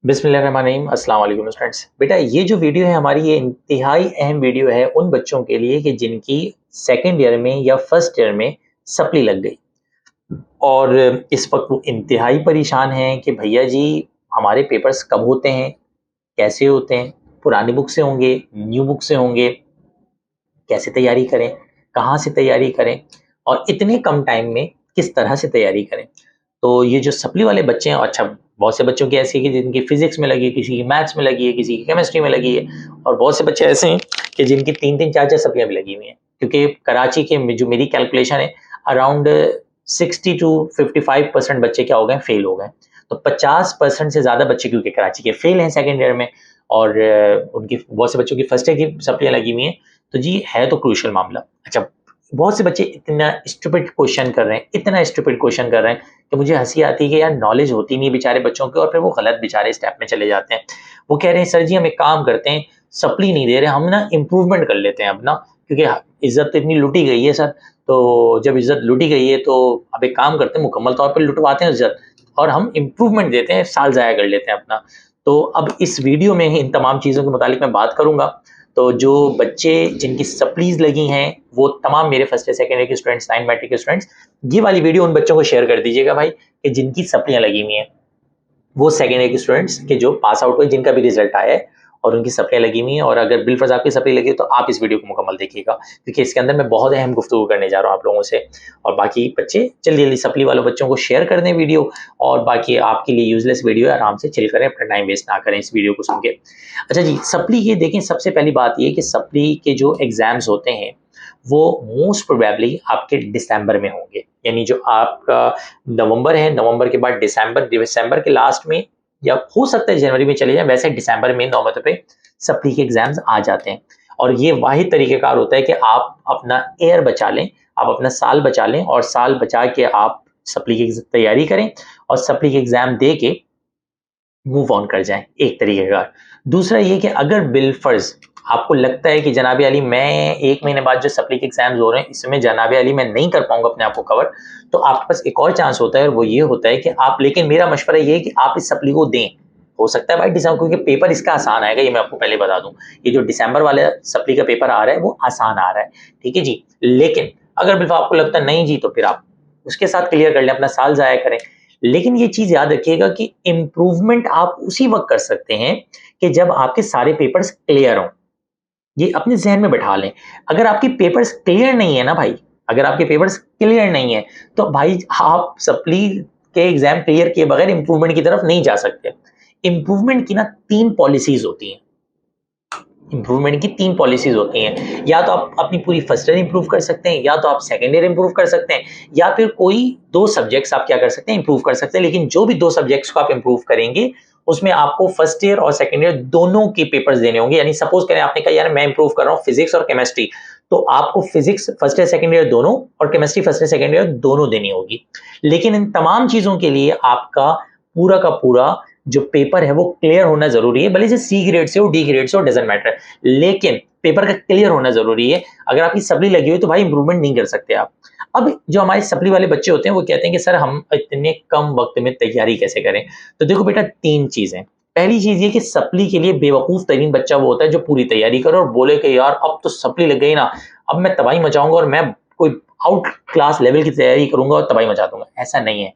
बिस्मिल्लाहिर्रहमानिर्रहीम, अस्सलाम वालेकुम स्टूडेंट्स। बेटा ये जो वीडियो है हमारी, ये इंतहाई अहम वीडियो है उन बच्चों के लिए कि जिनकी सेकंड ईयर में या फर्स्ट ईयर में सप्ली लग गई और इस वक्त वो इंतहाई परेशान हैं कि भैया जी हमारे पेपर्स कब होते हैं, कैसे होते हैं, पुरानी बुक से होंगे, न्यू बुक से होंगे, कैसे तैयारी करें, कहाँ से तैयारी करें और इतने कम टाइम में किस तरह से तैयारी करें। तो ये जो सप्ली वाले बच्चे हैं, अच्छा बहुत से बच्चों की ऐसी है कि जिनकी फिजिक्स में लगी है, किसी की मैथ्स में लगी है, किसी की केमिस्ट्री में लगी है और बहुत से बच्चे ऐसे हैं कि जिनकी 3-3 4-4 सप्लियाँ भी लगी हुई हैं। क्योंकि कराची के में जो मेरी कैलकुलेशन है अराउंड 60 टू 55% बच्चे क्या हो गए, फेल हो गए। तो 50% से ज़्यादा बच्चे क्योंकि कराची के फेल हैं सेकंड ईयर में और उनकी बहुत से बच्चों की फर्स्ट ईयर की सप्लियाँ लगी हुई हैं। तो जी है तो क्रूशियल मामला। अच्छा बहुत से बच्चे इतना स्टूपिड क्वेश्चन कर रहे हैं, इतना स्टूपिड क्वेश्चन कर रहे हैं कि मुझे हँसी आती है कि यार नॉलेज होती नहीं है बेचारे बच्चों की और फिर वो गलत बेचारे स्टेप में चले जाते हैं। वो कह रहे हैं सर जी हम एक काम करते हैं, सप्ली नहीं दे रहे, हम ना इम्प्रूवमेंट कर लेते हैं अब ना, क्योंकि इज्जत तो इतनी लूटी गई है सर। तो जब इज्जत लूटी गई है तो अब एक काम करते हैं, मुकम्मल तौर पर लुटवाते हैं इज्जत और हम इम्प्रूवमेंट देते हैं, साल ज़ाया कर लेते हैं अपना। तो अब इस वीडियो में इन तमाम चीज़ों के मुतालिक मैं बात करूँगा। तो जो बच्चे जिनकी सप्लीज लगी हैं वो तमाम मेरे फर्स्ट ईयर सेकंड ईयर के स्टूडेंट्स, 9 मैट्रिक के स्टूडेंट्स, ये वाली वीडियो उन बच्चों को शेयर कर दीजिएगा भाई कि जिनकी सप्लियां लगी हुई हैं, वो सेकंड ईयर के स्टूडेंट्स के जो पास आउट हुए, जिनका भी रिजल्ट आया है और उनकी सप्लियां लगी हुई हैं। और अगर बिलफर्ज आपकी सप्ली लगी है तो आप इस वीडियो को मुकम्मल देखिएगा क्योंकि इसके अंदर मैं बहुत अहम गुफ्तगू करने जा रहा हूँ आप लोगों से। और बाकी बच्चे जल्दी जल्दी सप्ली वालों बच्चों को शेयर कर दें वीडियो, और बाकी आपके लिए यूजलेस वीडियो है, आराम से चिल करें, अपना टाइम वेस्ट ना करें इस वीडियो को सुन के। अच्छा जी, सप्ली ये देखें, सबसे पहली बात ये कि सप्ली के जो एग्जाम्स होते हैं वो मोस्ट प्रोबेबली आपके दिसंबर में होंगे। यानी जो आपका नवंबर है, नवंबर के बाद दिसंबर, दिसंबर के लास्ट में या हो सकता है जनवरी में चले जाए, वैसे दिसंबर में नौबत पे सप्ली के एग्जाम्स आ जाते हैं। और ये वाहिद तरीक़ेकार होता है कि आप अपना ईयर बचा लें, आप अपना साल बचा लें और साल बचा के आप सप्ली की तैयारी करें और सप्ली के एग्जाम दे के मूव ऑन कर जाएं, एक तरीके का। दूसरा ये कि अगर बिलफर्ज आपको लगता है कि जनाब अली मैं 1 महीने बाद जो सप्ली के एग्जाम्स हो रहे हैं इसमें जनाब अली मैं नहीं कर पाऊंगा अपने आप को कवर, तो आपके पास एक और चांस होता है और वो ये होता है कि आप, लेकिन मेरा मशवरा ये है कि आप इस सप्ली को दें। हो सकता है भाई दिसंबर, क्योंकि पेपर इसका आसान आएगा, ये मैं आपको पहले बता दूं। ये जो दिसंबर वाले सप्ली का पेपर आ रहा है वो आसान आ रहा है, ठीक है जी। लेकिन अगर बिल्कुल आपको लगता है नहीं जी, तो फिर आप उसके साथ क्लियर कर लें, अपना साल जाया करें। लेकिन ये चीज याद रखिएगा कि इंप्रूवमेंट आप उसी वक्त कर सकते हैं कि जब आपके सारे पेपर्स क्लियर हों। ये अपने जहन में बैठा लें। अगर आपके पेपर्स क्लियर नहीं है ना भाई, अगर आपके पेपर्स क्लियर नहीं है तो भाई आप सप्ली के एग्जाम क्लियर किए बगैर इंप्रूवमेंट की तरफ नहीं जा सकते। इंप्रूवमेंट की ना 3 पॉलिसीज होती हैं। इंप्रूवमेंट की 3 पॉलिसीज होती हैं। या तो आप अपनी पूरी फर्स्ट ईयर इंप्रूव कर सकते हैं, या तो आप सेकंड ईयर इंप्रूव कर सकते हैं, या फिर कोई 2 सब्जेक्ट्स आप क्या कर सकते हैं, इंप्रूव कर सकते हैं। लेकिन जो भी 2 सब्जेक्ट्स को आप इंप्रूव करेंगे उसमें आपको फर्स्ट ईयर और सेकंड ईयर दोनों के पेपर्स देने होंगे। यानी सपोज करें आपने कहा यार मैं इंप्रूव कर रहा हूँ फिजिक्स और केमिस्ट्री, तो आपको physics first year second year दोनों और chemistry first year second year दोनों देनी होगी। लेकिन इन तमाम चीजों के लिए आपका पूरा का पूरा जो पेपर है वो क्लियर होना जरूरी है, भले से सी ग्रेड से हो, डी ग्रेड से हो, डजंट मैटर, लेकिन पेपर का क्लियर होना जरूरी है। अगर आपकी सप्ली लगी हुई तो भाई इंप्रूवमेंट नहीं कर सकते आप। अब जो हमारे सप्ली वाले बच्चे होते हैं वो कहते हैं कि सर हम इतने कम वक्त में तैयारी कैसे करें। तो देखो बेटा 3 चीजें। पहली चीज ये कि सप्ली के लिए बेवकूफ तरीन बच्चा वो होता है जो पूरी तैयारी करे और बोले कि यार अब तो सप्ली लग गई ना, अब मैं तबाही मचाऊंगा और मैं कोई आउट क्लास लेवल की तैयारी करूंगा और तबाही मचा दूंगा। ऐसा नहीं है।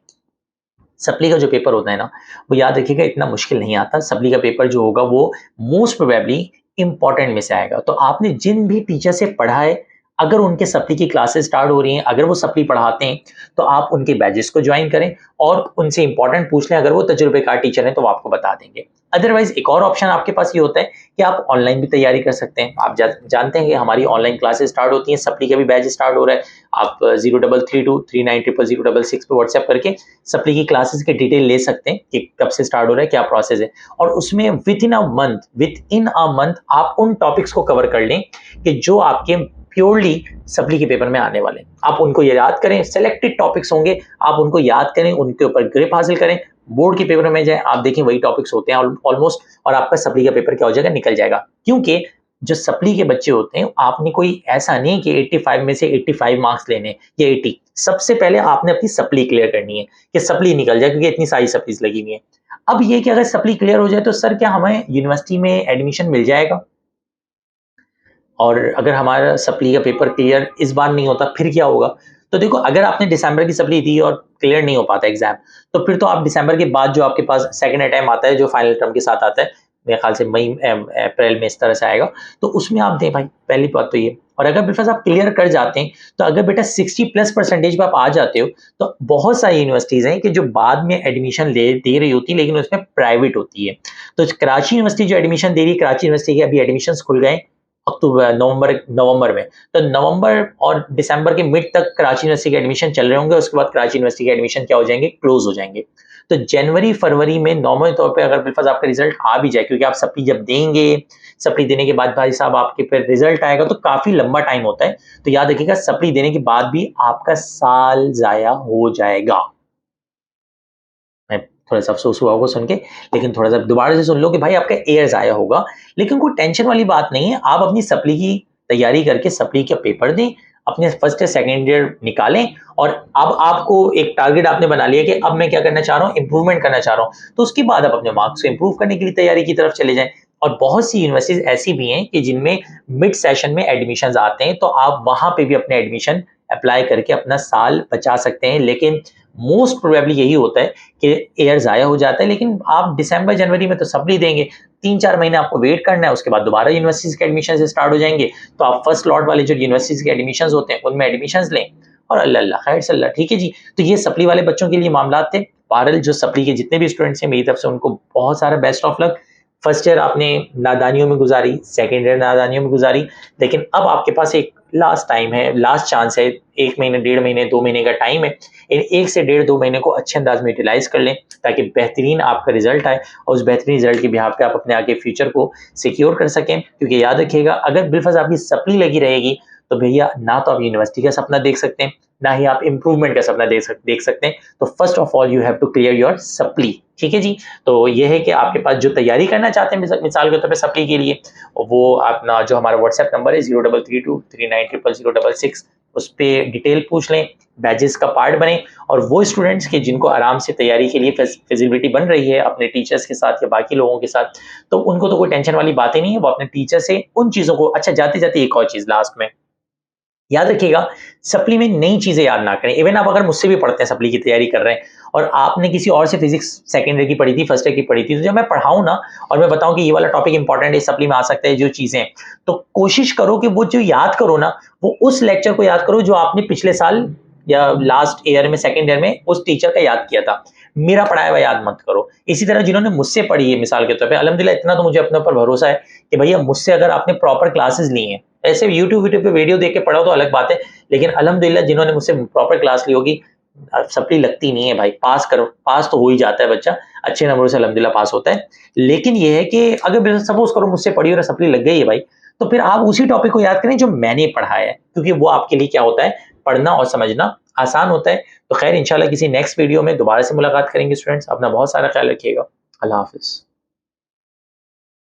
सप्ली का जो पेपर होता है ना, वो याद रखिएगा इतना मुश्किल नहीं आता। सप्ली का पेपर जो होगा वो मोस्ट प्रोबेबली इंपॉर्टेंट में से आएगा। तो आपने जिन भी टीचर से पढ़ा है, अगर उनके सप्ली की क्लासेस स्टार्ट हो रही हैं, अगर वो सप्ली पढ़ाते हैं तो आप उनके बैचेस को ज्वाइन करें और उनसे इंपॉर्टेंट पूछ लें। अगर वो तजुर्बेकार टीचर हैं तो वो आपको बता देंगे। अदरवाइज एक और ऑप्शन आपके पास ये होता है कि आप ऑनलाइन भी तैयारी कर सकते हैं। आप जानते हैं कि हमारी ऑनलाइन क्लासेस स्टार्ट होती हैं, सप्ली का भी बैच स्टार्ट हो रहा है। आप 0323390066 पे व्हाट्सएप करके सप्ली की क्लासेस के डिटेल ले सकते हैं कि कब से स्टार्ट हो रहा है, क्या प्रोसेस है। और उसमें विद इन अ मंथ आप उन टॉपिक्स को कवर कर लें कि जो आपके प्योरली सप्ली के पेपर में आने वाले। आप उनको याद करें, सेलेक्टेड टॉपिक्स होंगे, आप उनको याद करें, उनके ऊपर ग्रिप हासिल करें। बोर्ड के पेपर में जाए, आप देखें वही टॉपिक्स होते हैं ऑलमोस्ट, और आपका सप्ली का पेपर क्या हो जाएगा, निकल जाएगा। क्योंकि जो सप्ली के बच्चे होते हैं, आपने कोई ऐसा नहीं कि 85 में से 85 मार्क्स लेने या 80। सबसे पहले आपने अपनी सप्ली क्लियर करनी है कि सप्ली निकल जाए, क्योंकि इतनी सारी सप्लीज लगी हुई है। अब ये कि अगर सप्ली क्लियर हो जाए तो सर क्या हमें यूनिवर्सिटी में एडमिशन मिल जाएगा? और अगर हमारा सप्ली का पेपर क्लियर इस बार नहीं होता फिर क्या होगा? तो देखो, अगर आपने दिसंबर की सप्ली दी और क्लियर नहीं हो पाता एग्जाम, तो फिर तो आप दिसंबर के बाद जो आपके पास सेकंड अटेम्प्ट आता है जो फाइनल टर्म के साथ आता है, मेरे ख्याल से मई अप्रैल में इस तरह से आएगा, तो उसमें आप दें भाई, पहली बात तो ये। और अगर बिकॉज आप क्लियर कर जाते हैं, तो अगर बेटा 60+ % पे आप आ जाते हो, तो बहुत सारी यूनिवर्सिटीज हैं कि जो बाद में एडमिशन दे रही होती है, लेकिन उसमें प्राइवेट होती है। तो कराची यूनिवर्सिटी जो एडमिशन दे रही है, कराची यूनिवर्सिटी के अभी एडमिशन खुल गए अक्टूबर नवंबर में, तो नवंबर और दिसंबर के मिड तक कराची यूनिवर्सिटी के एडमिशन चल रहे होंगे। उसके बाद कराची यूनिवर्सिटी के एडमिशन क्या हो जाएंगे, क्लोज हो जाएंगे। तो जनवरी फरवरी में नॉर्मल तौर पे अगर बिल्कुल आपका रिजल्ट आ भी जाए, क्योंकि आप सप्ली जब देंगे, सप्ली देने के बाद भाई साहब आपके फिर रिजल्ट आएगा तो काफी लंबा टाइम होता है। तो याद रखिएगा, सप्ली देने के बाद भी आपका साल जाया हो जाएगा। मैं थोड़ा सा अफसोस हुआ होगा सुन के, लेकिन थोड़ा सा दोबारा से सुन लो कि भाई आपका ईयर जाया होगा, लेकिन कोई टेंशन वाली बात नहीं है। आप अपनी सप्ली की तैयारी करके सप्ली का पेपर दें, अपने फर्स्ट या सेकेंड ईयर निकालें, और अब आपको एक टारगेट आपने बना लिया कि अब मैं क्या करना चाह रहा हूँ, इंप्रूवमेंट करना चाह रहा हूँ, तो उसके बाद आप अपने मार्क्स को इंप्रूव करने के लिए तैयारी की तरफ चले जाएं। और बहुत सी यूनिवर्सिटीज ऐसी भी हैं कि जिनमें मिड सेशन में एडमिशन आते हैं, तो आप वहां पे भी अपने एडमिशन अप्लाई करके अपना साल बचा सकते हैं। लेकिन मोस्ट प्रोबेबली यही होता है कि एयर जाया हो जाता है, लेकिन आप दिसंबर जनवरी में तो सप्ली देंगे, 3-4 महीने आपको वेट करना है, उसके बाद दोबारा यूनिवर्सिटीज के एडमिशन स्टार्ट हो जाएंगे। तो आप फर्स्ट लॉट वाले जो यूनिवर्सिटीज के एडमिशन होते हैं उनमें एडमिशन लें, और अल्लाह अल्लाह खैर से अल्लाह। ठीक है जी, तो ये सप्ली वाले बच्चों के लिए मामला थे। बहरहाल जो सप्ली के जितने भी स्टूडेंट्स हैं, मेरी तरफ से उनको बहुत सारा best of luck. First year आपने नादानियों में गुजारी, सेकेंड ईयर नादानियों में गुजारी, लेकिन अब आपके पास एक लास्ट टाइम है, लास्ट चांस है, 1 महीने, 1.5 महीने, 2 महीने का टाइम है। इन 1 से 1.5-2 महीने को अच्छे अंदाज में यूटिलाइज कर लें, ताकि बेहतरीन आपका रिजल्ट आए, और उस बेहतरीन रिजल्ट के बिहाफ पे आप अपने आगे फ्यूचर को सिक्योर कर सकें। क्योंकि याद रखिएगा, अगर बिलफर्ज आपकी सप्ली लगी रहेगी, तो भैया ना तो आप यूनिवर्सिटी का सपना देख सकते हैं, ना ही आप इंप्रूवमेंट का सपना देख सकते हैं। तो first of all you have to clear your supply. ठीक है जी, तो ये है कि आपके पास जो तैयारी करना चाहते हैं मिसाल के तौर पे सप्ली के लिए, वो अपना जो हमारा व्हाट्सएप नंबर है 0332390066, उस पर डिटेल पूछ लें, बैचेस का पार्ट बने। और वो स्टूडेंट्स के जिनको आराम से तैयारी के लिए फिजिबिलिटी बन रही है अपने टीचर्स के साथ या बाकी लोगों के साथ, तो उनको तो कोई टेंशन वाली बात ही नहीं है। वो अपने टीचर से उन चीज़ों को, अच्छा जाते जाते एक और चीज़ लास्ट में याद रखिएगा, सप्ली में नई चीजें याद ना करें। इवन आप अगर मुझसे भी पढ़ते हैं, सप्ली की तैयारी कर रहे हैं, और आपने किसी और से फिजिक्स सेकेंड ईयर की पढ़ी थी, फर्स्ट ईयर की पढ़ी थी, तो जब मैं पढ़ाऊं ना और मैं बताऊं कि ये वाला टॉपिक इंपॉर्टेंट है, सप्ली में आ सकता है जो चीजें, तो कोशिश करो कि वो जो याद करो ना, वो उस लेक्चर को याद करो जो आपने पिछले साल या लास्ट ईयर में, सेकेंड ईयर में उस टीचर का याद किया था। मेरा पढ़ाया हुआ याद मत करो। इसी तरह जिन्होंने मुझसे पढ़ी है, मिसाल के तौर पे, अल्हम्दुलिल्लाह इतना तो मुझे अपने ऊपर भरोसा है कि भैया मुझसे अगर आपने प्रॉपर क्लासेस ली हैं, ऐसे यूट्यूब पे वीडियो देख के पढ़ो तो अलग बात है, लेकिन अल्हम्दुलिल्लाह जिन्होंने मुझसे प्रॉपर क्लास ली होगी, सप्ली लगती नहीं है भाई, पास तो हो ही जाता है बच्चा, अच्छे नंबरों से अल्हम्दुलिल्लाह पास होता है। लेकिन ये है कि अगर सपोज करो मुझसे पढ़ी और सप्ली लग गई है भाई, तो फिर आप उसी टॉपिक को याद करें जो मैंने पढ़ाया है, क्योंकि वो आपके लिए क्या होता है, पढ़ना और समझना आसान होता है। तो खैर इंशाल्लाह किसी नेक्स्ट वीडियो में दोबारा से मुलाकात करेंगे स्टूडेंट्स। अपना बहुत सारा ख्याल रखिएगा। अल्लाह हाफिज।